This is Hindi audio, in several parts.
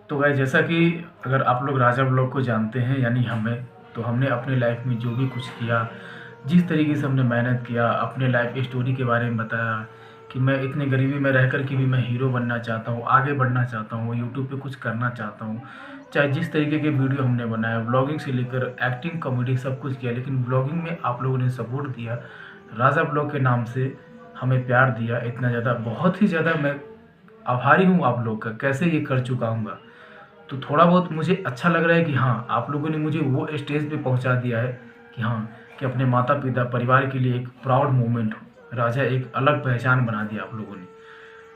तो गाइस जैसा कि अगर आप लोग राजा ब्लॉग को जानते हैं यानी हमें, तो हमने अपने लाइफ में जो भी कुछ किया, जिस तरीके से हमने मेहनत किया, अपने लाइफ स्टोरी के बारे में बताया कि मैं इतने गरीबी में रह कर के भी मैं हीरो बनना चाहता हूँ, आगे बढ़ना चाहता हूँ, यूट्यूब पे कुछ करना चाहता हूँ। चाहे जिस तरीके के वीडियो हमने बनाया, व्लॉगिंग से लेकर एक्टिंग, कॉमेडी सब कुछ किया, लेकिन व्लॉगिंग में आप लोगों ने सपोर्ट दिया, राजा ब्लॉग के नाम से हमें प्यार दिया इतना ज़्यादा, बहुत ही ज़्यादा मैं आभारी हूँ आप लोग का। कैसे ये कर चुका हूँ, तो थोड़ा बहुत मुझे अच्छा लग रहा है कि हाँ, आप लोगों ने मुझे वो स्टेज पे पहुंचा दिया है कि हाँ, कि अपने माता पिता परिवार के लिए एक प्राउड मोमेंट हो। राजा एक अलग पहचान बना दिया आप लोगों ने।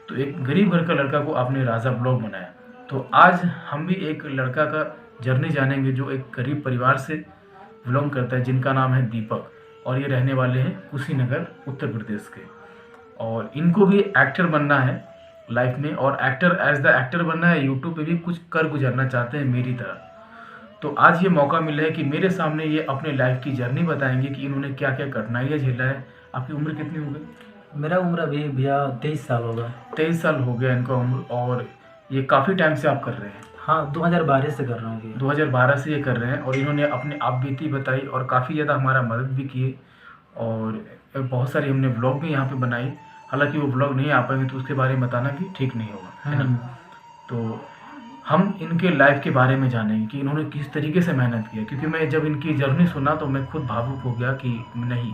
तो एक गरीब घर का लड़का को आपने राजा ब्लॉग बनाया। तो आज हम भी एक लड़का का जर्नी जानेंगे जो एक गरीब परिवार से बिलोंग करता है, जिनका नाम है दीपक, और ये रहने वाले हैं कुशीनगर उत्तर प्रदेश के। और इनको भी एक्टर बनना है लाइफ में, और एक्टर एज द एक्टर बनना है, यूट्यूब पे भी कुछ कर गुजरना चाहते हैं मेरी तरह। तो आज ये मौका मिला है कि मेरे सामने ये अपने लाइफ की जर्नी बताएंगे कि इन्होंने क्या क्या कठिनाइयाँ झेला है। आपकी उम्र कितनी हो गई? मेरा उम्र अभी भैया 23 साल होगा। 23 साल हो गया इनका उम्र, और ये काफ़ी टाइम से आप कर रहे हैं? हाँ, 2012 से कर रहा हूँ भैया। 2012 से ये कर रहे हैं, और इन्होंने अपने आप बीती बताई और काफ़ी ज़्यादा हमारा मदद भी किए, और बहुत सारी हमने व्लॉग भी यहाँ पे बनाई। हालांकि वो व्लॉग नहीं आ पाएंगे तो उसके बारे में बताना भी ठीक नहीं होगा, है ना। तो हम इनके लाइफ के बारे में जानेंगे कि इन्होंने किस तरीके से मेहनत किया, क्योंकि मैं जब इनकी जर्नी सुना तो मैं खुद भावुक हो गया कि नहीं,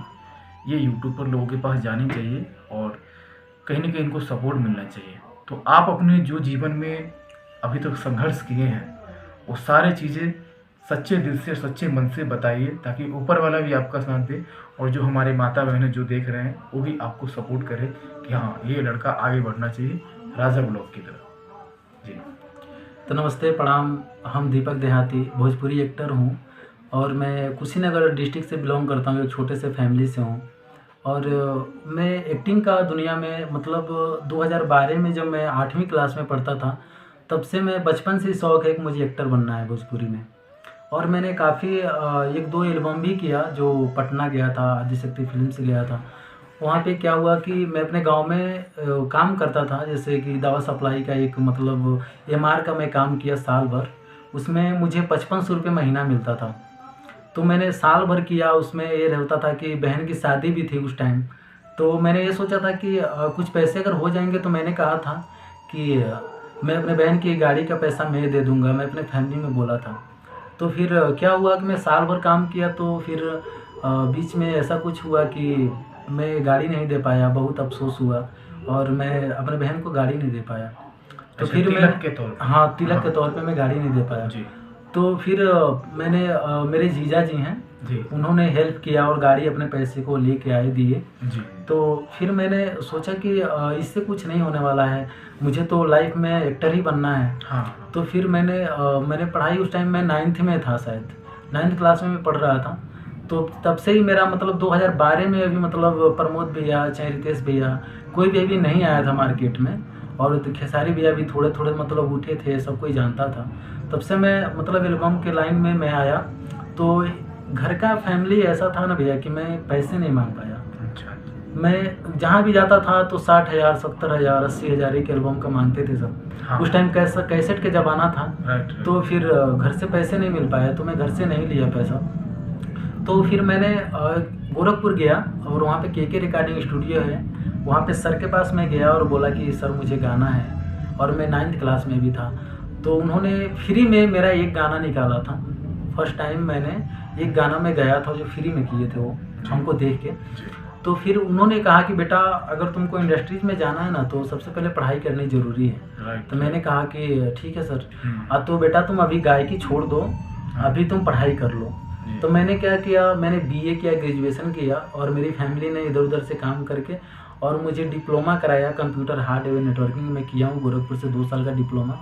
ये यूट्यूब पर लोगों के पास जानी चाहिए और कहीं ना कहीं इनको सपोर्ट मिलना चाहिए। तो आप अपने जो जीवन में अभी तक संघर्ष किए हैं वो सारे चीज़ें सच्चे दिल से, सच्चे मन से बताइए, ताकि ऊपर वाला भी आपका साथ दे, और जो हमारे माता बहनें जो देख रहे हैं वो भी आपको सपोर्ट करे कि हाँ, ये लड़का आगे बढ़ना चाहिए राजा ब्लॉग की तरफ। जी तो नमस्ते, प्रणाम। हम दीपक देहाती भोजपुरी एक्टर हूँ, और मैं कुशीनगर डिस्ट्रिक्ट से बिलोंग करता हूँ। एक छोटे से फैमिली से हूँ, और मैं एक्टिंग का दुनिया में मतलब 2012 में जब मैं 8वीं क्लास में पढ़ता था, तब से मैं बचपन से शौक़ है कि मुझे एक्टर बनना है भोजपुरी में। और मैंने काफ़ी 1-2 एल्बम भी किया, जो पटना गया था, आदिशक्ति फिल्म से गया था। वहाँ पे क्या हुआ कि मैं अपने गांव में काम करता था, जैसे कि दवा सप्लाई का एक मतलब एमआर का मैं काम किया साल भर। उसमें मुझे 5500 रुपये महीना मिलता था। तो मैंने साल भर किया। उसमें ये रहता था कि बहन की शादी भी थी उस टाइम, तो मैंने ये सोचा था कि कुछ पैसे अगर हो जाएंगे, तो मैंने कहा था कि मैं अपने बहन की गाड़ी का पैसा मैं दे दूँगा, मैं अपने फैमिली में बोला था। तो फिर क्या हुआ कि मैं साल भर काम किया, तो फिर बीच में ऐसा कुछ हुआ कि मैं गाड़ी नहीं दे पाया। बहुत अफसोस हुआ, और मैं अपने बहन को गाड़ी नहीं दे पाया। तो अच्छा, फिर तिलक के तौर पे? हाँ, तिलक के तौर पे मैं गाड़ी नहीं दे पाया जी तो फिर मैंने मेरे जीजा जी हैं जी उन्होंने हेल्प किया, और गाड़ी अपने पैसे को लेके आए, दिए। जी तो फिर मैंने सोचा कि इससे कुछ नहीं होने वाला है, मुझे तो लाइफ में एक्टर ही बनना है। हाँ तो फिर मैंने पढ़ाई, उस टाइम मैं 9th में था, शायद 9th क्लास में मैं पढ़ रहा था। तो तब से ही मेरा मतलब 2012 में अभी मतलब प्रमोद भैया, चाहे रितेश भैया, कोई भी अभी नहीं आया था मार्केट में, और खेसारी भैया भी थोड़े थोड़े मतलब उठे थे, सब कोई जानता था। तब से मैं मतलब एल्बम के लाइन में मैं आया। तो घर का फैमिली ऐसा था ना भैया कि मैं पैसे नहीं मांग पाया। अच्छा मैं जहाँ भी जाता था तो 60,000, 70,000, 80,000 एक एल्बम का मांगते थे सब। हाँ। उस टाइम कैसेट के ज़माना था। राइट तो फिर घर से पैसे नहीं मिल पाया, तो मैं घर से नहीं लिया पैसा। तो फिर मैंने गोरखपुर गया, और वहाँ पे के रिकॉर्डिंग स्टूडियो है, वहाँ पे सर के पास मैं गया और बोला कि सर मुझे गाना है, और मैं 9th क्लास में भी था। तो उन्होंने फ्री में मेरा एक गाना निकाला था। फर्स्ट टाइम मैंने एक गाना में गाया था, जो फ्री में किए थे वो हमको देख के। तो फिर उन्होंने कहा कि बेटा, अगर तुमको इंडस्ट्रीज में जाना है ना, तो सबसे पहले पढ़ाई करनी ज़रूरी है। तो मैंने कहा कि ठीक है सर। तो बेटा तुम अभी गायकी छोड़ दो, अभी तुम पढ़ाई कर लो। तो मैंने क्या किया, मैंने बीए किया, ग्रेजुएशन किया, और मेरी फैमिली ने इधर उधर से काम करके और मुझे डिप्लोमा कराया कंप्यूटर हार्डवेयर नेटवर्किंग में किया हूँ। गोरखपुर से 2 साल का डिप्लोमा।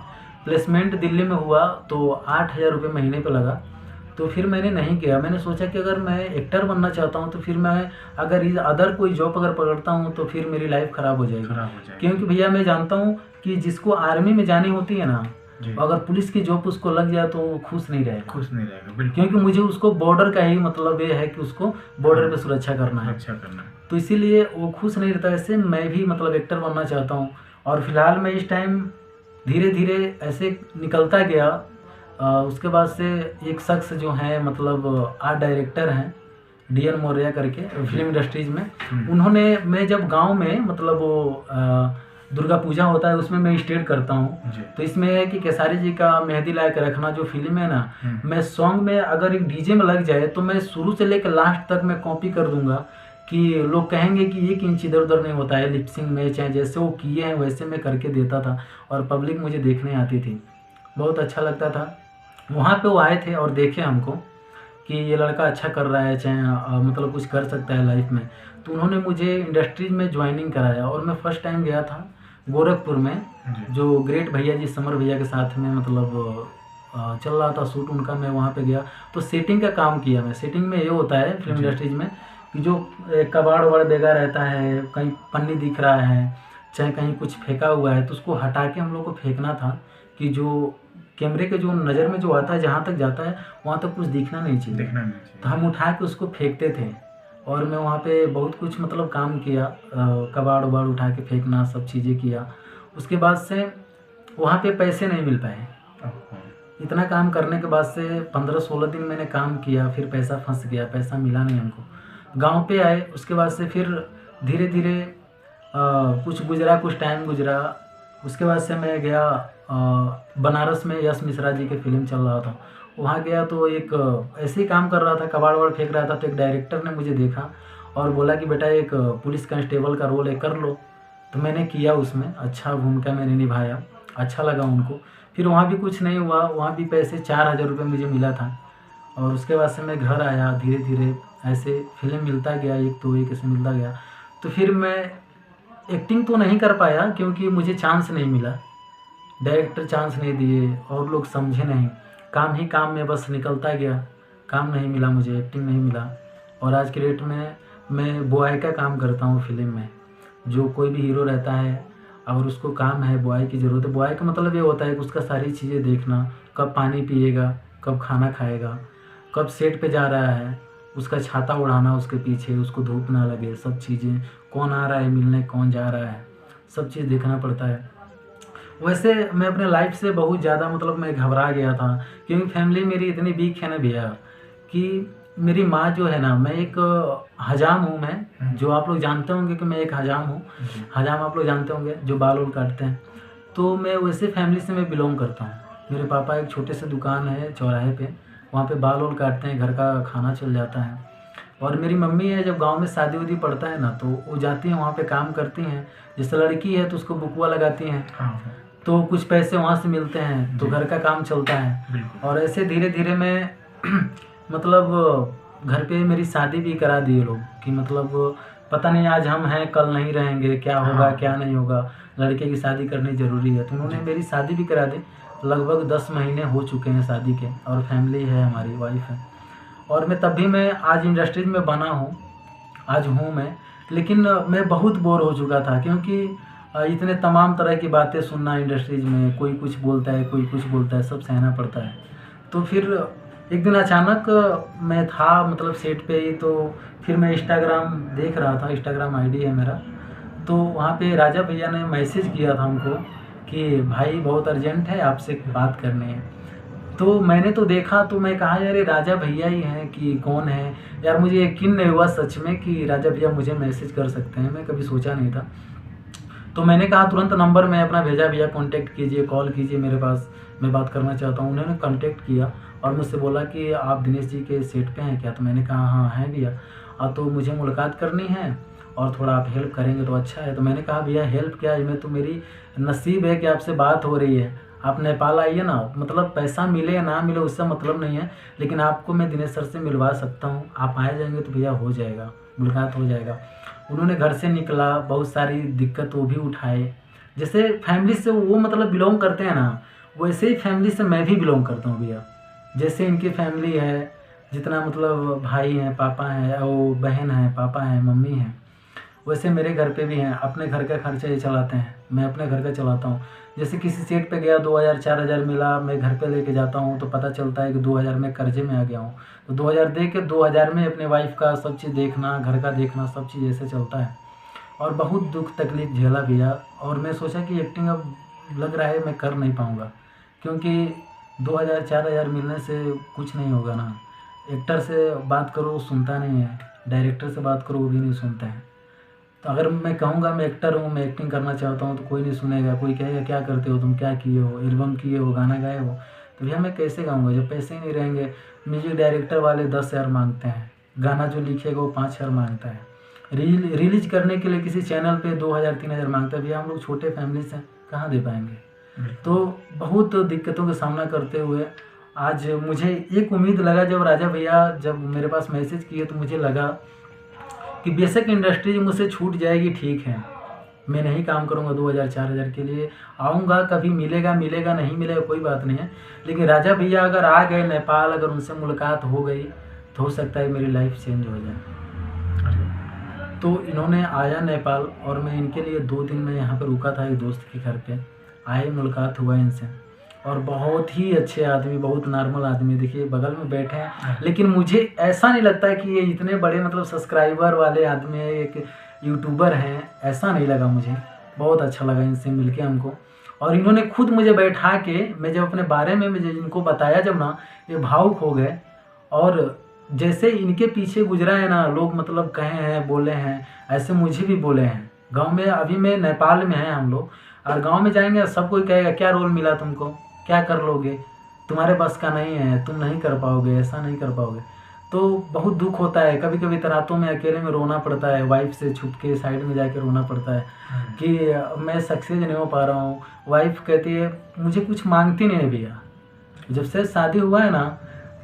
प्लेसमेंट दिल्ली में हुआ तो 8,000 रुपये महीने पे लगा। तो फिर मैंने नहीं किया। मैंने सोचा कि अगर मैं एक्टर बनना चाहता हूँ, तो फिर मैं अगर इस अदर कोई जॉब अगर पकड़ता हूँ, तो फिर मेरी लाइफ ख़राब हो जाएगी। क्योंकि भैया मैं जानता हूँ कि जिसको आर्मी में जानी होती है ना, अगर पुलिस की जॉब उसको लग जाए तो वो खुश नहीं रहेगा, बिल्कुल। क्योंकि मुझे उसको बॉर्डर का ही मतलब ये है कि उसको बॉर्डर पे सुरक्षा करना है। तो इसीलिए वो खुश नहीं रहता। ऐसे मैं भी मतलब एक्टर बनना चाहता हूँ। और फिलहाल मैं इस टाइम धीरे धीरे ऐसे निकलता गया। उसके बाद से एक शख्स जो हैं मतलब आर्ट डायरेक्टर हैं DN मौर्य करके फिल्म इंडस्ट्रीज में, उन्होंने, मैं जब गांव में मतलब वो दुर्गा पूजा होता है उसमें मैं स्टेज करता हूँ, तो इसमें है कि केसारी जी का मेहंदी लायक रखना जो फिल्म है ना, मैं सॉन्ग में अगर एक डीजे में लग जाए तो मैं शुरू से लेकर लास्ट तक मैं कॉपी कर दूंगा कि लोग कहेंगे कि 1 इंच इधर उधर नहीं होता है लिपसिंग में, चाहे जैसे वो किए हैं वैसे मैं करके देता था और पब्लिक मुझे देखने आती थी, बहुत अच्छा लगता था। वहाँ पे वो आए थे और देखे हमको कि ये लड़का अच्छा कर रहा है, चाहे मतलब कुछ कर सकता है लाइफ में, तो उन्होंने मुझे इंडस्ट्रीज में ज्वाइनिंग कराया। और मैं फर्स्ट टाइम गया था गोरखपुर में, जो ग्रेट भैया जी समर भैया के साथ में मतलब चल रहा था शूट उनका, मैं वहाँ पे गया तो सेटिंग का काम किया मैं। सेटिंग में ये होता है फिल्म इंडस्ट्रीज में कि जो कबाड़ वबाड़ बेगा रहता है, कहीं पन्नी दिख रहा है, चाहे कहीं कुछ फेंका हुआ है, तो उसको हटा के हम लोग को फेंकना था कि जो कैमरे के जो नज़र में जो आता है जहाँ तक जाता है वहाँ तक कुछ दिखना नहीं चाहिए, तो हम उठा के उसको फेंकते थे। और मैं वहाँ पे बहुत कुछ मतलब काम किया, कबाड़ वबाड़ उठा के फेंकना, सब चीज़ें किया। उसके बाद से वहाँ पे पैसे नहीं मिल पाए। इतना काम करने के बाद से 15-16 दिन मैंने काम किया, फिर पैसा फंस गया, पैसा मिला नहीं हमको। गांव पे आए, उसके बाद से फिर धीरे धीरे कुछ गुजरा, कुछ टाइम गुजरा। उसके बाद से मैं गया बनारस में, यश मिश्रा जी के फिल्म चल रहा था, वहाँ गया तो एक ऐसे ही काम कर रहा था, कबाड़ वबाड़ फेंक रहा था, तो एक डायरेक्टर ने मुझे देखा और बोला कि बेटा एक पुलिस कांस्टेबल का रोल है, कर लो। तो मैंने किया, उसमें अच्छा भूमिका मैंने निभाया, अच्छा लगा उनको। फिर वहाँ भी कुछ नहीं हुआ, वहाँ भी पैसे 4000 रुपये मुझे मिला था। और उसके बाद से मैं घर आया, धीरे धीरे ऐसे फिल्म मिलता गया, एक तो एक ऐसे मिलता गया। तो फिर मैं एक्टिंग तो नहीं कर पाया क्योंकि मुझे चांस नहीं मिला, डायरेक्टर चांस नहीं दिए और लोग समझे नहीं, काम ही काम में बस निकलता गया, काम नहीं मिला मुझे, एक्टिंग नहीं मिला। और आज के डेट में मैं बॉय का काम करता हूँ फिल्म में। जो कोई भी हीरो रहता है और उसको काम है, बॉय की ज़रूरत है। बॉय का मतलब ये होता है कि उसका सारी चीज़ें देखना, कब पानी पिएगा, कब खाना खाएगा, कब सेट पे जा रहा है, उसका छाता उड़ाना उसके पीछे, उसको धूप ना लगे, सब चीज़ें, कौन आ रहा है मिलने, कौन जा रहा है, सब चीज़ देखना पड़ता है। वैसे मैं अपने लाइफ से बहुत ज़्यादा मतलब मैं घबरा गया था क्योंकि फैमिली मेरी इतनी वीक है ना भैया कि मेरी माँ जो है ना, मैं एक हजाम हूँ मैं, जो आप लोग जानते होंगे कि मैं एक हजाम हूँ। हजाम आप लोग जानते होंगे जो बाल वाल काटते हैं, तो मैं वैसे फैमिली से मैं बिलोंग करता हूँ। मेरे पापा एक छोटे से दुकान है चौराहे पे, वहाँ पे बाल वाल काटते हैं, घर का खाना चल जाता है। और मेरी मम्मी है, जब गांव में शादी उदी पड़ता है ना तो वो जाती हैं वहाँ पे काम करती हैं, जैसे लड़की है तो उसको बुकवा लगाती हैं, तो कुछ पैसे वहाँ से मिलते हैं, तो घर का काम चलता है। और ऐसे धीरे धीरे मैं मतलब घर पे मेरी शादी भी करा दी लोग कि मतलब पता नहीं आज हम हैं कल नहीं रहेंगे, क्या होगा क्या नहीं होगा, लड़के की शादी करनी ज़रूरी है। तो उन्होंने मेरी शादी भी करा दी, लगभग 10 महीने हो चुके हैं शादी के, और फैमिली है, हमारी वाइफ है। और मैं तब भी मैं आज इंडस्ट्रीज में बना हूँ, आज हूँ मैं, लेकिन मैं बहुत बोर हो चुका था क्योंकि इतने तमाम तरह की बातें सुनना इंडस्ट्रीज में, कोई कुछ बोलता है, कोई कुछ बोलता है, सब सहना पड़ता है। तो फिर एक दिन अचानक मैं था मतलब सेट पे ही, तो फिर मैं इंस्टाग्राम देख रहा था, इंस्टाग्राम आईडी है मेरा, तो वहाँ पे राजा भैया ने मैसेज किया था हमको कि भाई बहुत अर्जेंट है, आपसे बात करनी है। तो मैंने तो देखा तो मैं कहा यार ये राजा भैया ही हैं कि कौन है यार, मुझे यकीन नहीं हुआ सच में कि राजा भैया मुझे मैसेज कर सकते हैं, मैं कभी सोचा नहीं था। तो मैंने कहा तुरंत नंबर मैं अपना भेजा, भैया कांटेक्ट कीजिए, कॉल कीजिए मेरे पास, मैं बात करना चाहता हूँ। उन्होंने कांटेक्ट किया और मुझसे बोला कि आप दिनेश जी के सेट पे हैं क्या? तो मैंने कहा हाँ हैं भैया, तो मुझे मुलाकात करनी है और थोड़ा आप हेल्प करेंगे तो अच्छा है। तो मैंने कहा भैया हेल्प क्या है, मैं तो मेरी नसीब है कि आपसे बात हो रही है, आप नेपाल आइए ना, मतलब पैसा मिले या ना मिले उससे मतलब नहीं है, लेकिन आपको मैं दिनेश सर से मिलवा सकता हूँ, आप आ जाएंगे तो भैया हो जाएगा, मुलाकात हो जाएगा। उन्होंने घर से निकला, बहुत सारी दिक्कत वो भी उठाए, जैसे फैमिली से वो मतलब बिलोंग करते हैं ना, वैसे ही फैमिली से मैं भी बिलोंग करता हूँ भैया। जैसे इनकी फैमिली है, जितना मतलब भाई हैं, पापा हैं, वो बहन है, पापा हैं, मम्मी हैं, वैसे मेरे घर पे भी हैं। अपने घर का खर्चा ये चलाते हैं, मैं अपने घर का चलाता हूँ। जैसे किसी सेट पे गया 2000-4000 मिला, मैं घर पे लेके जाता हूँ तो पता चलता है कि 2000 में कर्जे में आ गया हूँ, तो 2000 दे के 2000 में अपने वाइफ का सब चीज़ देखना, घर का देखना, सब चीज़ ऐसे चलता है। और बहुत दुख तकलीफ झेला भैया, और मैं सोचा कि एक्टिंग अब लग रहा है मैं कर नहीं पाऊँगा, क्योंकि 2000-4000 मिलने से कुछ नहीं होगा ना। एक्टर से बात करो वो सुनता नहीं है, डायरेक्टर से बात करो वो भी नहीं सुनता है। तो अगर मैं कहूँगा मैं एक्टर हूँ, मैं एक्टिंग करना चाहता हूँ, तो कोई नहीं सुनेगा। कोई कहेगा क्या करते हो तुम, क्या किए हो, एल्बम किए हो, गाना गाए हो, तो भैया मैं कैसे गाऊँगा जब पैसे ही नहीं रहेंगे। म्यूजिक डायरेक्टर वाले 10,000 मांगते हैं, गाना जो लिखेगा वो 5,000 मांगता है, रिलीज करने के लिए किसी चैनल पे 2,000-3,000 मांगता है। भैया हम लोग छोटे फैमिली से कहाँ दे पाएंगे। तो बहुत दिक्कतों का सामना करते हुए आज मुझे एक उम्मीद लगा, जब राजा भैया जब मेरे पास मैसेज किए तो मुझे लगा कि बेशक इंडस्ट्री मुझसे छूट जाएगी, ठीक है, मैं नहीं काम करूंगा 2000-4000 के लिए, आऊँगा कभी, मिलेगा मिलेगा, नहीं मिलेगा कोई बात नहीं है। लेकिन राजा भैया अगर आ गए नेपाल, अगर उनसे मुलाकात हो गई तो हो सकता है मेरी लाइफ चेंज हो जाए। तो इन्होंने आया नेपाल, और मैं इनके लिए 2 दिन में यहाँ पर रुका था एक दोस्त के घर पे। आए, मुलाकात हुआ इनसे, और बहुत ही अच्छे आदमी, बहुत नॉर्मल आदमी। देखिए बगल में बैठे हैं, लेकिन मुझे ऐसा नहीं लगता है कि ये इतने बड़े मतलब सब्सक्राइबर वाले आदमी है, एक यूट्यूबर हैं, ऐसा नहीं लगा मुझे। बहुत अच्छा लगा इनसे मिलके हमको। और इन्होंने खुद मुझे बैठा के, मैं जब अपने बारे में मुझे इनको बताया, जब ना ये भावुक हो गए। और जैसे इनके पीछे गुजरा है ना, लोग मतलब कहे हैं, बोले हैं, ऐसे मुझे भी बोले हैं। गांव में, अभी मैं नेपाल में हैं हम लोग, और गांव में जाएंगे सब कोई कहेगा क्या रोल मिला तुमको, क्या कर लोगे, तुम्हारे बस का नहीं है, तुम नहीं कर पाओगे, ऐसा नहीं कर पाओगे। तो बहुत दुख होता है। कभी कभी तो रातों में अकेले में रोना पड़ता है, वाइफ से छुप के साइड में जाके रोना पड़ता है कि मैं सक्सेस नहीं हो पा रहा हूँ। वाइफ कहती है मुझे कुछ मांगती नहीं है भैया। जब से शादी हुआ है ना,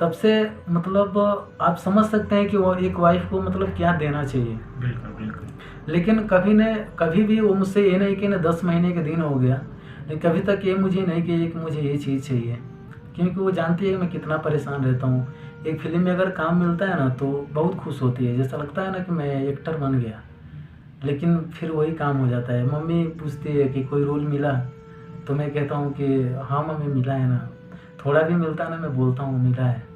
तब से मतलब आप समझ सकते हैं कि वो एक वाइफ को मतलब क्या देना चाहिए। बिल्कुल बिल्कुल। लेकिन कभी भी वो मुझसे ये नहीं कि ना 10 महीने के दिन हो गया, लेकिन कभी तक ये मुझे नहीं कि मुझे ये चीज़ चाहिए, क्योंकि वो जानती है कि मैं कितना परेशान रहता हूँ। एक फिल्म में अगर काम मिलता है ना तो बहुत खुश होती है, जैसा लगता है ना कि मैं एक्टर बन गया। लेकिन फिर वही काम हो जाता है। मम्मी पूछती है कि कोई रोल मिला, तो मैं कहता हूँ कि हाँ मम्मी मिला है ना, थोड़ा भी मिलता है ना मैं बोलता हूँ मिला है।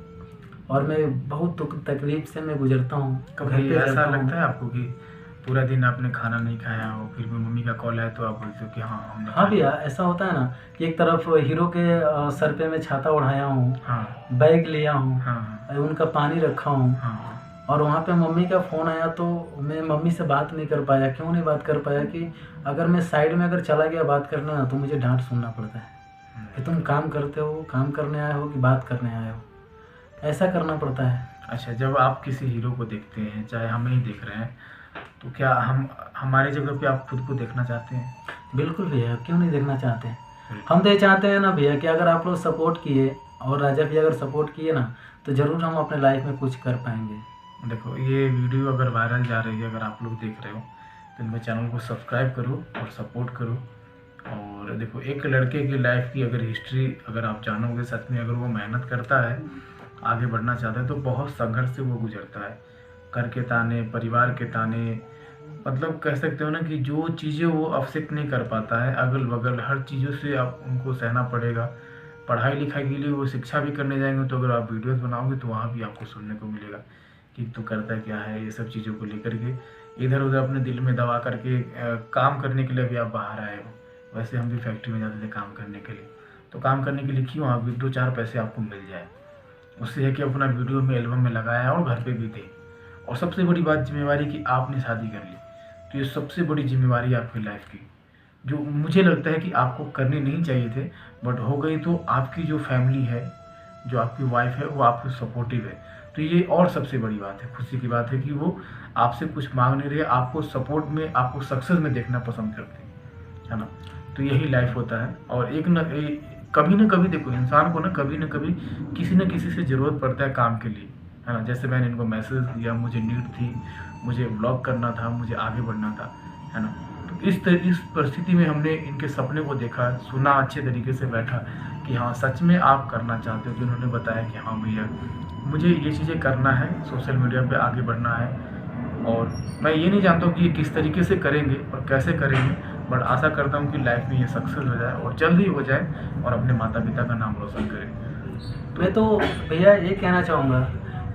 और मैं बहुत तकलीफ से मैं गुजरता हूँ। कभी ऐसा लगता है आपको कि पूरा दिन आपने खाना नहीं खाया हो, फिर भी मम्मी का कॉल आए तो आप बोलते हो कि हाँ हमने हाँ भैया, ऐसा होता है ना कि एक तरफ हीरो के सर पे मैं छाता उड़ाया हूँ, हाँ बैग लिया हूँ, हाँ उनका पानी रखा हूँ, हाँ और वहाँ पे मम्मी का फ़ोन आया तो मैं मम्मी से बात नहीं कर पाया। क्यों नहीं बात कर पाया कि अगर मैं साइड में अगर चला गया बात करने ना, तो मुझे डांट सुनना पड़ता है कि तुम काम करते हो, काम करने आए हो कि बात करने आए हो, ऐसा करना पड़ता है। अच्छा, जब आप किसी हीरो को देखते हैं, चाहे हमें ही देख रहे हैं, तो क्या हम हमारी जगह पे आप खुद को देखना चाहते हैं? बिल्कुल भैया, क्यों नहीं देखना चाहते हैं। हम तो ये चाहते हैं ना भैया कि अगर आप लोग सपोर्ट किए और राजा भैया अगर सपोर्ट किए ना, तो ज़रूर हम अपने लाइफ में कुछ कर पाएंगे। देखो, ये वीडियो अगर वायरल जा रही है, अगर आप लोग देख रहे हो, तो मेरे चैनल को सब्सक्राइब करो और सपोर्ट करो। और देखो, एक लड़के की लाइफ की अगर हिस्ट्री अगर आप जानोगे, सच में अगर वो मेहनत करता है, आगे बढ़ना चाहता है, तो बहुत संघर्ष से वो गुजरता है। घर के ताने, परिवार के ताने, मतलब कह सकते हो ना कि जो चीज़ें वो अफसेट नहीं कर पाता है, अगल बगल हर चीज़ों से आप उनको सहना पड़ेगा। पढ़ाई लिखाई के लिए वो शिक्षा भी करने जाएंगे, तो अगर आप वीडियोस बनाओगे तो वहाँ भी आपको सुनने को मिलेगा कि तू करता क्या है। ये सब चीज़ों को लेकर के इधर उधर अपने दिल में दबा करके काम करने के लिए भी आप बाहर आए हो। वैसे हम भी फैक्ट्री में जाते थे काम करने के लिए, तो काम करने के लिए क्यों, आप 2-4 पैसे आपको मिल जाए, उससे है कि अपना वीडियो में, एल्बम में लगाया और घर पे भी थे। और सबसे बड़ी बात जिम्मेवारी कि आपने शादी कर ली, तो ये सबसे बड़ी जिम्मेवारी है आपकी लाइफ की, जो मुझे लगता है कि आपको करनी नहीं चाहिए थे, बट हो गई। तो आपकी जो फैमिली है, जो आपकी वाइफ है, वो आपको सपोर्टिव है, तो ये और सबसे बड़ी बात है, खुशी की बात है कि वो आपसे कुछ मांग नहीं रहे, आपको सपोर्ट में, आपको सक्सेस में देखना पसंद करते हैं, है ना। तो यही लाइफ होता है। और कभी ना कभी देखो, इंसान को ना कभी किसी न किसी से ज़रूरत पड़ता है काम के लिए, है ना। जैसे मैंने इनको मैसेज दिया, मुझे नीड थी, मुझे व्लॉग करना था, मुझे आगे बढ़ना था, है ना। तो इस परिस्थिति में हमने इनके सपने को देखा, सुना, अच्छे तरीके से बैठा कि हाँ सच में आप करना चाहते हो। तो उन्होंने बताया कि हाँ भैया मुझे ये चीज़ें करना है, सोशल मीडिया पे आगे बढ़ना है, और मैं ये नहीं जानता हूँ कि ये किस तरीके से करेंगे और कैसे करेंगे, बट आशा करता हूँ कि लाइफ में ये सक्सेस हो जाए और जल्द ही हो जाए और अपने माता पिता का नाम रोशन करें। मैं तो भैया ये कहना चाहूँगा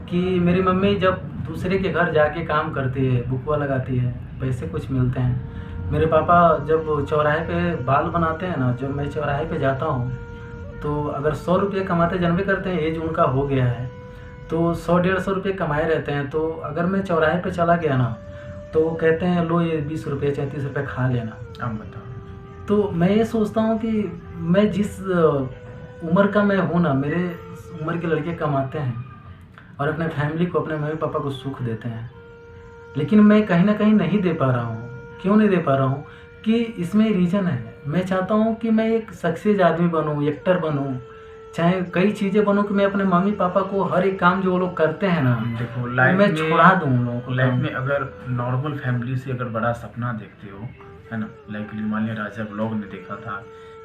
कि मेरी मम्मी जब दूसरे के घर जाके काम करती है, बुकवा लगाती है, पैसे कुछ मिलते हैं, मेरे पापा जब चौराहे पे बाल बनाते हैं ना, जब मैं चौराहे पे जाता हूँ तो अगर 100 रुपये कमाते जानबे करते हैं, एज उनका हो गया है, तो 100-150 रुपये कमाए रहते हैं। तो अगर मैं चौराहे पे चला गया ना, तो वो कहते हैं लो ये 20 रुपये 34 रुपये खा लेना। आप बताओ। तो मैं ये सोचता हूँ कि मैं जिस उम्र का मैं हूँ ना, मेरे उम्र के लड़के कमाते हैं और अपने फैमिली को, अपने मम्मी पापा को सुख देते हैं, लेकिन मैं कहीं ना कहीं नहीं दे पा रहा हूँ। क्यों नहीं दे पा रहा हूँ कि इसमें रीज़न है। मैं चाहता हूँ कि मैं एक सक्सेस आदमी बनूँ, एक्टर बनूँ, चाहे कई चीज़ें बनूँ, कि मैं अपने मम्मी पापा को हर एक काम जो वो लोग करते हैं ना, देखो वो लाइफ मैं में, छुड़ा दूँ उन लोगों को लाइफ काम। में अगर नॉर्मल फैमिली से अगर बड़ा सपना देखते हो, है ना, लाइक मान लिया राजा ब्लॉग ने देखा था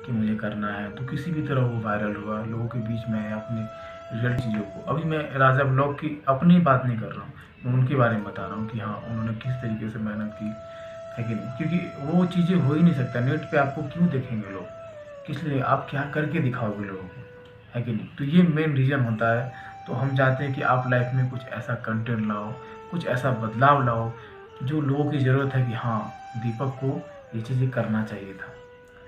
कि मुझे करना है, तो किसी भी तरह वो वायरल हुआ, लोगों के बीच में अपने रियल चीज़ों को। अभी मैं राजा ब्लॉग की अपनी बात नहीं कर रहा हूँ, मैं उनके बारे में बता रहा हूँ कि हाँ उन्होंने किस तरीके से मेहनत की है कि नहीं, क्योंकि वो चीज़ें हो ही नहीं सकता। नेट पे आपको क्यों देखेंगे लोग, किस लिए, आप क्या करके दिखाओगे लोगों को, है कि नहीं। तो ये मेन रीज़न होता है। तो हम चाहते हैं कि आप लाइफ में कुछ ऐसा कंटेंट लाओ, कुछ ऐसा बदलाव लाओ जो लोगों की ज़रूरत है कि हाँ दीपक को ये चीज़ें करना चाहिए था,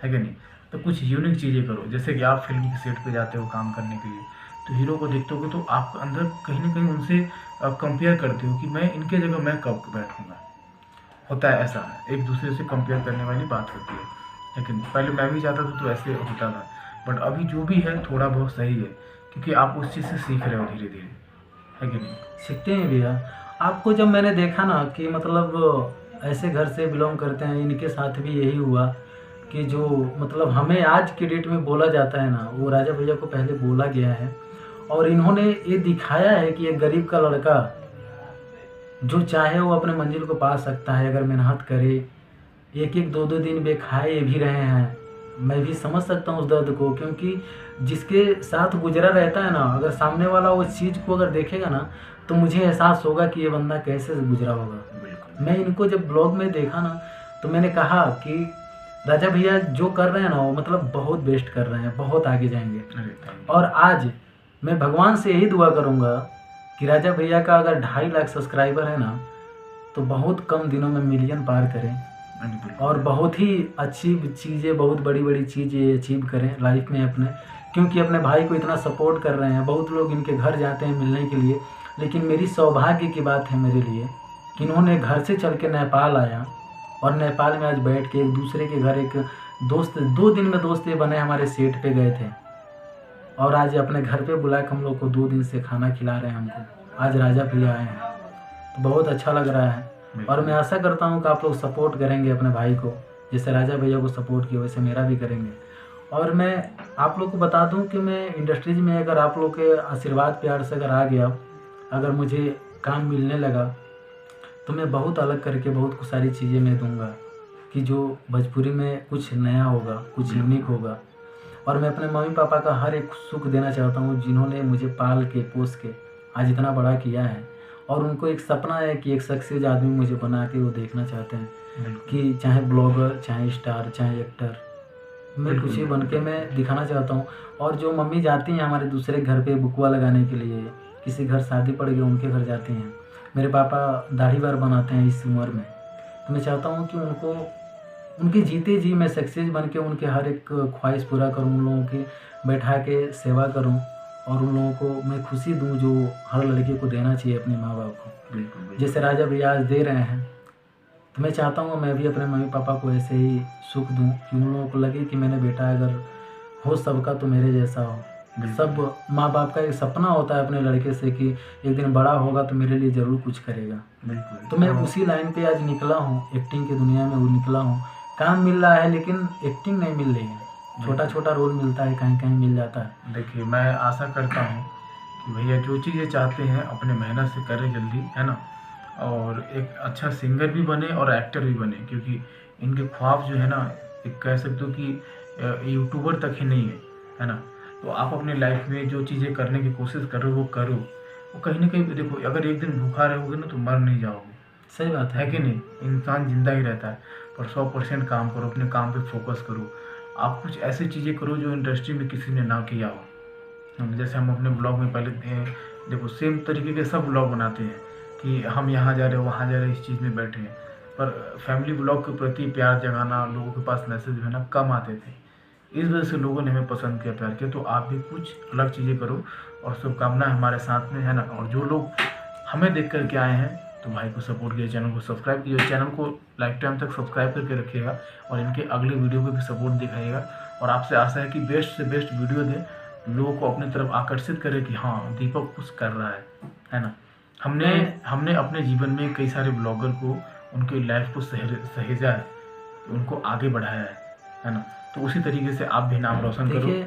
है कि नहीं। तो कुछ यूनिक चीज़ें करो, जैसे कि आप फिल्म के सेट पे जाते हो काम करने के लिए, तो हीरो को देखते हो तो आप अंदर कहीं ना कहीं उनसे कंपेयर करते हो कि मैं इनके जगह मैं कब बैठूंगा। होता है ऐसा, एक दूसरे से कंपेयर करने वाली बात होती है, लेकिन पहले मैं भी जाता था तो ऐसे होता था, बट अभी जो भी है थोड़ा बहुत सही है, क्योंकि आप उस चीज़ से सीख रहे हो धीरे धीरे, है कि नहीं। सीखते हैं भैया। आपको जब मैंने देखा ना कि मतलब ऐसे घर से बिलोंग करते हैं, इनके साथ भी यही हुआ कि जो मतलब हमें आज के डेट में बोला जाता है ना, वो राजा भैया को पहले बोला गया है। और इन्होंने ये दिखाया है कि एक गरीब का लड़का जो चाहे वो अपने मंजिल को पा सकता है अगर मेहनत करे। एक एक दो दो दिन वे खाए भी रहे हैं। मैं भी समझ सकता हूँ उस दर्द को, क्योंकि जिसके साथ गुजरा रहता है ना, अगर सामने वाला उस चीज़ को अगर देखेगा ना, तो मुझे एहसास होगा कि ये बंदा कैसे गुजरा होगा। बिल्कुल। मैं इनको जब ब्लॉग में देखा ना, तो मैंने कहा कि राजा भैया जो कर रहे हैं ना, वो मतलब बहुत बेस्ट कर रहे हैं, बहुत आगे जाएंगे। अरे thank you। और आज मैं भगवान से यही दुआ करूँगा कि राजा भैया का अगर 2.5 लाख सब्सक्राइबर है ना, तो बहुत कम दिनों में मिलियन पार करें अरे बिल्कुल। और बहुत ही अच्छी चीज़ें, बहुत बड़ी बड़ी चीज़ें अचीव करें लाइफ में अपने, क्योंकि अपने भाई को इतना सपोर्ट कर रहे हैं। बहुत लोग इनके घर जाते हैं मिलने के लिए, लेकिन मेरी सौभाग्य की बात है मेरे लिए कि इन्होंने घर से चल के नेपाल आया और नेपाल में आज बैठ के एक दूसरे के घर, एक दोस्त 2 दिन में दोस्त ये बने, हमारे सेट पे गए थे और आज अपने घर पे बुला के हम लोग को 2 दिन से खाना खिला रहे हैं हमको। आज राजा भैया आए हैं तो बहुत अच्छा लग रहा है। और मैं आशा करता हूँ कि आप लोग सपोर्ट करेंगे अपने भाई को, जैसे राजा भैया को सपोर्ट किया वैसे मेरा भी करेंगे। और मैं आप लोग को बता दूं कि मैं इंडस्ट्रीज में अगर आप लोग के आशीर्वाद प्यार से अगर आ गया, अगर मुझे काम मिलने लगा, तो मैं बहुत अलग करके बहुत सारी चीज़ें मैं दूंगा कि जो भोजपुरी में कुछ नया होगा, कुछ यूनिक होगा। और मैं अपने मम्मी पापा का हर एक सुख देना चाहता हूँ, जिन्होंने मुझे पाल के पोस के आज इतना बड़ा किया है। और उनको एक सपना है कि एक सक्सेस आदमी मुझे बना के वो देखना चाहते हैं कि चाहे ब्लॉगर, चाहे स्टार, चाहे एक्टर, मैं कुछ ही बन के मैं दिखाना चाहता हूँ। और जो मम्मी जाती हैं हमारे दूसरे घर पे बुकवा लगाने के लिए, किसी घर शादी पड़ गई उनके घर जाती हैं, मेरे पापा दाढ़ी बार बनाते हैं इस उम्र में, तो मैं चाहता हूँ कि उनको उनके जीते जी मैं सक्सेस बन के उनके हर एक ख्वाहिश पूरा करूँ, उन लोगों की बैठा के सेवा करूँ और उन लोगों को मैं खुशी दूँ जो हर लड़के को देना चाहिए अपने माँ बाप को। बिल्कुल। जैसे राजा भैया आज दे रहे हैं, तो मैं चाहता हूँ मैं भी अपने मम्मी पापा को ऐसे ही सुख दूँ कि उन लोगों को लगे कि मैंने बेटा अगर हो सबका तो मेरे जैसा हो। सब माँ बाप का एक सपना होता है अपने लड़के से कि एक दिन बड़ा होगा तो मेरे लिए ज़रूर कुछ करेगा। बिल्कुल। तो मैं उसी लाइन पे आज निकला हूँ, एक्टिंग की दुनिया में वो निकला हूँ। काम मिल रहा है लेकिन एक्टिंग नहीं मिल रही है, छोटा छोटा रोल मिलता है, कहीं कहीं मिल जाता है। देखिए मैं आशा करता हूँ कि भैया जो चीज़ें चाहते हैं अपने मेहनत से करें जल्दी, है ना, और एक अच्छा सिंगर भी बने और एक्टर भी बने, क्योंकि इनके ख्वाब जो है ना, एक कह सकते हो कि यूट्यूबर तक ही नहीं है ना। तो आप अपने लाइफ में जो चीज़ें करने की कोशिश करो वो करो, वो कहीं ना कहीं देखो, अगर एक दिन भूखा रहोगे ना तो मर नहीं जाओगे। सही बात है कि नहीं, इंसान जिंदा ही रहता है, पर 100% काम करो, अपने काम पे फोकस करो। आप कुछ ऐसी चीज़ें करो जो इंडस्ट्री में किसी ने ना किया हो। जैसे हम अपने ब्लॉग में पहले देखो सेम तरीके के सब ब्लॉग बनाते हैं कि हम यहाँ जा रहे हैं, वहाँ जा रहे हैं, इस चीज़ में बैठे हैं, पर फैमिली ब्लॉग के प्रति प्यार जगाना, लोगों के पास मैसेज भेजना कम आते थे। इस वजह से लोगों ने हमें पसंद किया, प्यार किया। तो आप भी कुछ अलग चीज़ें करो और शुभकामनाएं हमारे साथ में, है ना। और जो लोग हमें देख कर के आए हैं तो भाई को सपोर्ट कीजिए, चैनल को सब्सक्राइब कीजिए, चैनल को लाइफ टाइम तक सब्सक्राइब करके रखिएगा और इनके अगले वीडियो को भी सपोर्ट दिखाइएगा। और आपसे आशा है कि बेस्ट से बेस्ट वीडियो दें, लोगों को अपनी तरफ आकर्षित करें कि हाँ दीपक कुछ कर रहा है ना। हमने अपने जीवन में कई सारे ब्लॉगर को उनकी लाइफ को सहेजा है, उनको आगे बढ़ाया है ना। तो उसी तरीके से आप भी नाम रोशन करो। देखिए,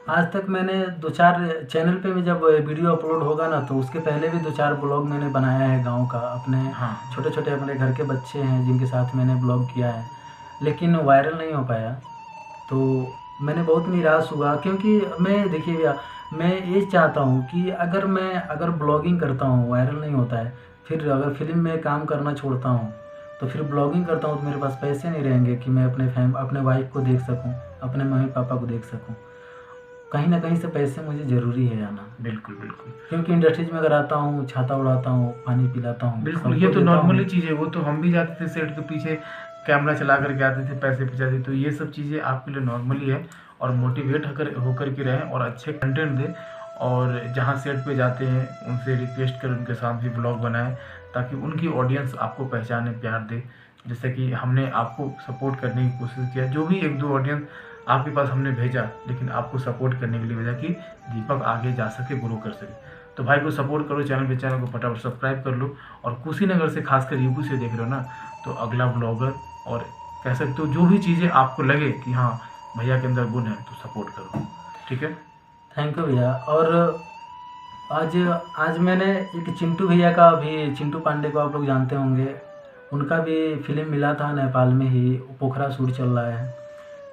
आज तक मैंने 2-4 चैनल पे भी जब वीडियो अपलोड होगा ना, तो उसके पहले भी 2-4 ब्लॉग मैंने बनाया है गांव का। अपने छोटे छोटे अपने घर के बच्चे हैं जिनके साथ मैंने ब्लॉग किया है, लेकिन वायरल नहीं हो पाया। तो मैंने बहुत निराश हुआ, क्योंकि मैं, देखिए भैया, मैं ये चाहता हूँ कि अगर ब्लॉगिंग करता हूँ, वायरल नहीं होता है, फिर अगर फिल्म में काम करना छोड़ता हूँ, तो फिर ब्लॉगिंग करता हूँ तो मेरे पास पैसे नहीं रहेंगे कि मैं अपने वाइफ को देख सकूँ, अपने मम्मी पापा को देख सकूँ। कहीं ना कहीं से पैसे मुझे ज़रूरी है आना। बिल्कुल बिल्कुल। क्योंकि इंडस्ट्रीज में अगर आता हूँ, छाता उड़ाता हूँ, पानी पिलाता हूँ। बिल्कुल, ये तो नॉर्मली चीज़ है। वो तो हम भी जाते थे सेट के पीछे, कैमरा चला करके आते थे, पैसे बचाते। तो ये सब चीज़ें आपके लिए नॉर्मली है। और मोटिवेट होकर के रहें और अच्छे कंटेंट दें। और जहाँ सेट पे जाते हैं उनसे रिक्वेस्ट कर उनके साथ भी ब्लॉग बनाएं, ताकि उनकी ऑडियंस आपको पहचाने, प्यार दे। जैसे कि हमने आपको सपोर्ट करने की कोशिश किया, जो भी 1-2 ऑडियंस आपके पास हमने भेजा, लेकिन आपको सपोर्ट करने के लिए भेजा कि दीपक आगे जा सके, ग्रो कर सके। तो भाई को सपोर्ट करो, चैनल को फटाफट सब्सक्राइब कर लो। और कुशीनगर से, खासकर यूपी से देख रहे हो ना, तो अगला ब्लॉगर और कह सकते हो जो भी चीज़ें आपको लगे कि हाँ भैया के अंदर गुण है, तो सपोर्ट करो, ठीक है। थैंक यू भैया। और आज मैंने एक चिंटू भैया का भी, चिंटू पांडे को आप लोग जानते होंगे, उनका भी फिल्म मिला था नेपाल में ही, पोखरा शूट चल रहा है,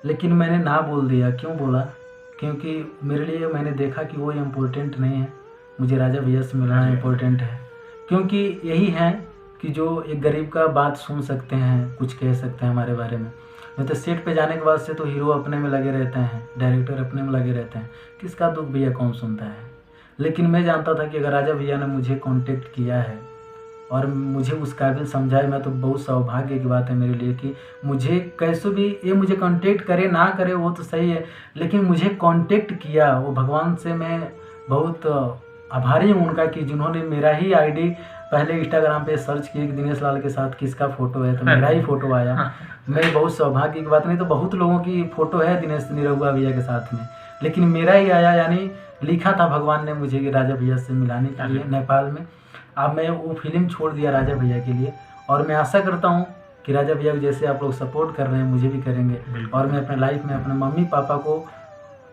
लेकिन मैंने ना बोल दिया। क्यों बोला? क्योंकि मेरे लिए, मैंने देखा कि वो इम्पोर्टेंट नहीं है, मुझे राजा भैया से मिलना इम्पोर्टेंट है। क्योंकि यही है कि जो एक गरीब का बात सुन सकते हैं, कुछ कह सकते हैं हमारे बारे में। नहीं तो सेट पे जाने के बाद से तो हीरो अपने में लगे रहते हैं, डायरेक्टर अपने में लगे रहते हैं, किसका दुख भैया कौन सुनता है। लेकिन मैं जानता था कि अगर राजा भैया ने मुझे कांटेक्ट किया है और मुझे उस काबिल समझा है, मैं तो बहुत सौभाग्य की बात है मेरे लिए कि मुझे कैसे भी ये मुझे कांटेक्ट करे ना करे वो तो सही है, लेकिन मुझे कांटेक्ट किया, वो भगवान से मैं बहुत आभारी हूँ उनका कि जिन्होंने मेरा ही आईडी पहले इंस्टाग्राम पे सर्च किया कि दिनेश लाल के साथ किसका फ़ोटो है, तो मेरा ही फ़ोटो आया। मैं बहुत सौभाग्य की बात, नहीं तो बहुत लोगों की फ़ोटो है दिनेश निरहुआ भैया के साथ में, लेकिन मेरा ही आया। यानी लिखा था भगवान ने मुझे कि राजा भैया से मिलाने के लिए नेपाल में। अब मैं वो फिल्म छोड़ दिया राजा भैया के लिए, और मैं आशा करता हूँ कि राजा भैया को जैसे आप लोग सपोर्ट कर रहे हैं मुझे भी करेंगे। और मैं अपने लाइफ में अपने मम्मी पापा को,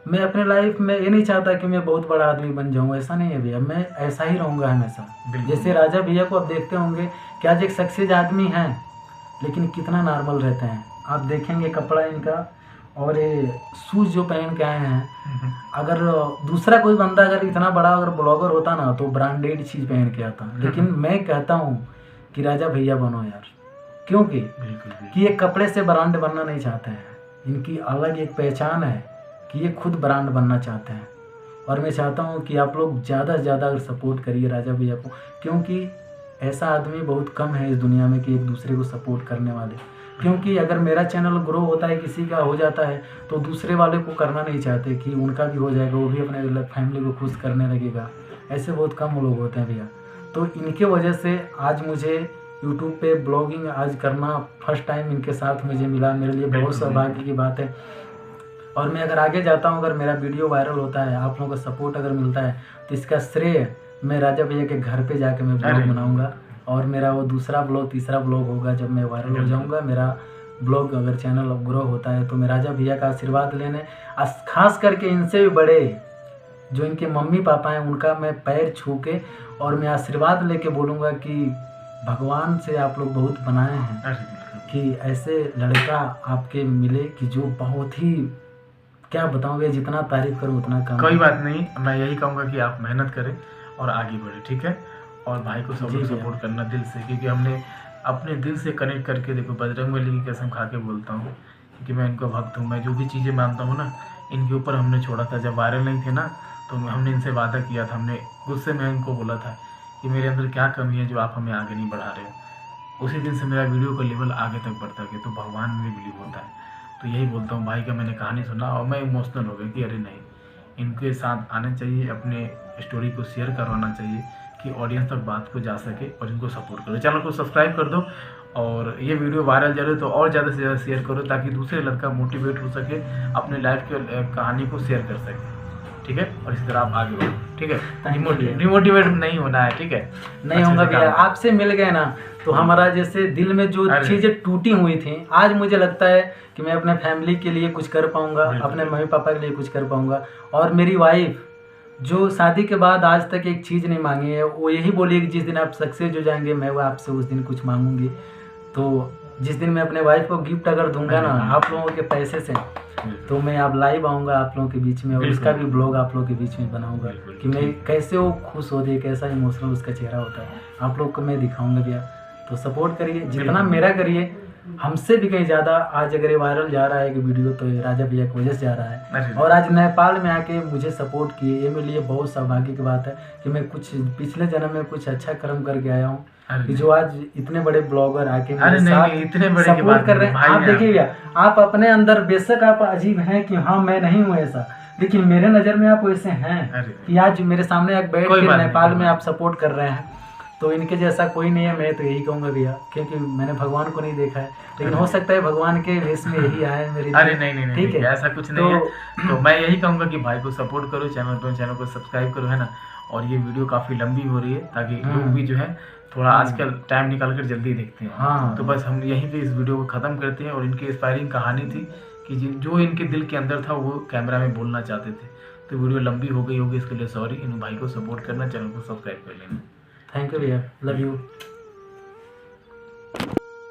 मैं अपने लाइफ में ये नहीं चाहता कि मैं बहुत बड़ा आदमी बन जाऊँ, ऐसा नहीं है भैया, मैं ऐसा ही रहूँगा हमेशा। जैसे राजा भैया को आप देखते होंगे कि आज एक सक्सेस आदमी हैं, लेकिन कितना नॉर्मल रहते हैं। आप देखेंगे कपड़ा इनका और ये शूज़ जो पहन के आए हैं, अगर दूसरा कोई बंदा अगर इतना बड़ा अगर ब्लॉगर होता ना तो ब्रांडेड चीज़ पहन के आता, लेकिन मैं कहता हूँ कि राजा भैया बनो यार। क्योंकि कि ये कपड़े से ब्रांड बनना नहीं चाहते हैं, इनकी अलग एक पहचान है कि ये खुद ब्रांड बनना चाहते हैं। और मैं चाहता हूँ कि आप लोग ज़्यादा से ज़्यादा अगर सपोर्ट करिए राजा भैया को, क्योंकि ऐसा आदमी बहुत कम है इस दुनिया में कि एक दूसरे को सपोर्ट करने वाले। क्योंकि अगर मेरा चैनल ग्रो होता है, किसी का हो जाता है, तो दूसरे वाले को करना नहीं चाहते कि उनका भी हो जाएगा, वो भी अपने फैमिली को खुश करने लगेगा। ऐसे बहुत कम लोग होते हैं भैया। तो इनके वजह से आज मुझे यूट्यूब पे ब्लॉगिंग आज करना फर्स्ट टाइम इनके साथ मुझे मिला, मेरे लिए बहुत सौभाग्य की बात है। और मैं अगर आगे जाता हूँ, अगर मेरा वीडियो वायरल होता है, आप लोगों का सपोर्ट अगर मिलता है, तो इसका श्रेय मैं राजा भैया के घर पे जाके मैं ब्लॉग बनाऊँगा। और मेरा वो दूसरा ब्लॉग, तीसरा ब्लॉग होगा जब मैं वायरल हो जाऊँगा। मेरा ब्लॉग अगर चैनल ग्रो होता है तो मैं राजा भैया का आशीर्वाद लेने, खास करके इनसे भी बड़े जो इनके मम्मी पापा हैं, उनका मैं पैर छू के और मैं आशीर्वाद लेके बोलूँगा कि भगवान से आप लोग बहुत बनाए हैं कि ऐसे लड़का आपके मिले कि जो बहुत ही, क्या बताऊँगा, जितना तारीफ करूँ उतना कम। कोई बात नहीं, मैं यही कहूँगा कि आप मेहनत करें और आगे बढ़े, ठीक है। और भाई को सपोर्ट करना दिल से, क्योंकि हमने अपने दिल से कनेक्ट करके, देखो बजरंगबली की कसम खा के बोलता हूँ, क्योंकि मैं इनको भक्त हूँ। मैं जो भी चीज़ें मानता हूँ ना, इनके ऊपर हमने छोड़ा था। जब वायरल नहीं थे ना, तो हमने इनसे वादा किया था, हमने गुस्से में इनको बोला था कि मेरे अंदर क्या कमी है जो आप हमें आगे नहीं बढ़ा रहे हो। उसी दिन से मेरा वीडियो का लेवल आगे तक बढ़ता गया। तो भगवान में बिलीव होता है। तो यही बोलता हूँ, भाई का मैंने कहानी सुना और मैं इमोशनल हो गया कि अरे नहीं, इनके साथ आना चाहिए, अपने स्टोरी को शेयर करवाना चाहिए कि ऑडियंस तक बात को जा सके और इनको सपोर्ट करो। चैनल को सब्सक्राइब कर दो और ये वीडियो वायरल जा रही है तो और ज़्यादा से ज़्यादा शेयर करो ताकि दूसरे लड़का मोटिवेट हो सके, अपने लाइफ की कहानी को शेयर कर सके। ठीक है, और इसी तरह आप आगे बढ़ो। ठीक है, डिमोटिवेट नहीं होना है। ठीक है, नहीं होगा भैया, आपसे मिल गए ना तो हमारा जैसे दिल में जो चीज़ें टूटी हुई थी, आज मुझे लगता है कि मैं अपने फैमिली के लिए कुछ कर पाऊंगा, अपने मम्मी पापा के लिए कुछ कर पाऊंगा। और मेरी वाइफ जो शादी के बाद आज तक एक चीज़ नहीं मांगी है, वो यही बोली कि जिस दिन आप सक्सेस हो जाएंगे मैं वो आपसे उस दिन कुछ मांगूंगी। तो जिस दिन मैं अपने वाइफ को गिफ्ट अगर दूंगा ना आप लोगों के पैसे से, तो मैं आप लाइव आऊँगा आप लोगों के बीच में और उसका भी ब्लॉग आप लोगों के बीच में बनाऊंगा कि मैं कैसे वो खुश होती है, कैसा इमोशनल उसका चेहरा होता है, आप लोग को मैं दिखाऊंगा भैया। तो सपोर्ट करिए, जितना मेरा करिए, हमसे भी कहीं ज़्यादा। आज अगर ये वायरल जा रहा है कि वीडियो, तो ये राजा भैया की वजह से जा रहा है। और आज नेपाल में आके मुझे सपोर्ट किए, ये मेरे लिए बहुत सौभाग्य की बात है कि मैं कुछ पिछले जन्म में कुछ अच्छा कर्म करके आया हूँ कि जो आज इतने बड़े ब्लॉगर आके मेरे साथ इतने बड़े सपोर्ट कर रहे हैं। आप देखिए भैया, आप अपने अंदर बेशक आप अजीब हैं कि हाँ मैं नहीं हूँ ऐसा, लेकिन मेरे नज़र में आप वैसे हैं कि आज मेरे सामने आप बैठ के नेपाल में आप सपोर्ट कर रहे हैं। तो इनके जैसा कोई नहीं है, मैं तो यही कहूँगा भैया, क्योंकि मैंने भगवान को नहीं देखा है, लेकिन हो सकता है भगवान के वेश में यही आए मेरे। अरे नहीं, ठीक है, ऐसा कुछ नहीं है। तो मैं यही कहूँगा कि भाई को सपोर्ट करो, चैनल को सब्सक्राइब करो, है ना। और ये वीडियो काफ़ी लंबी हो रही है ताकि लोग भी जो है थोड़ा आजकल टाइम निकाल कर जल्दी देखते हैं। हाँ, तो बस हम यहीं पे इस वीडियो को ख़त्म करते हैं। और इनकी इंस्पायरिंग कहानी थी कि जो इनके दिल के अंदर था वो कैमरा में बोलना चाहते थे। तो वीडियो लंबी हो गई होगी, इसके लिए सॉरी। इन भाई को सपोर्ट करना, चैनल को सब्सक्राइब कर लेना। थैंक यू भैया, लव यू।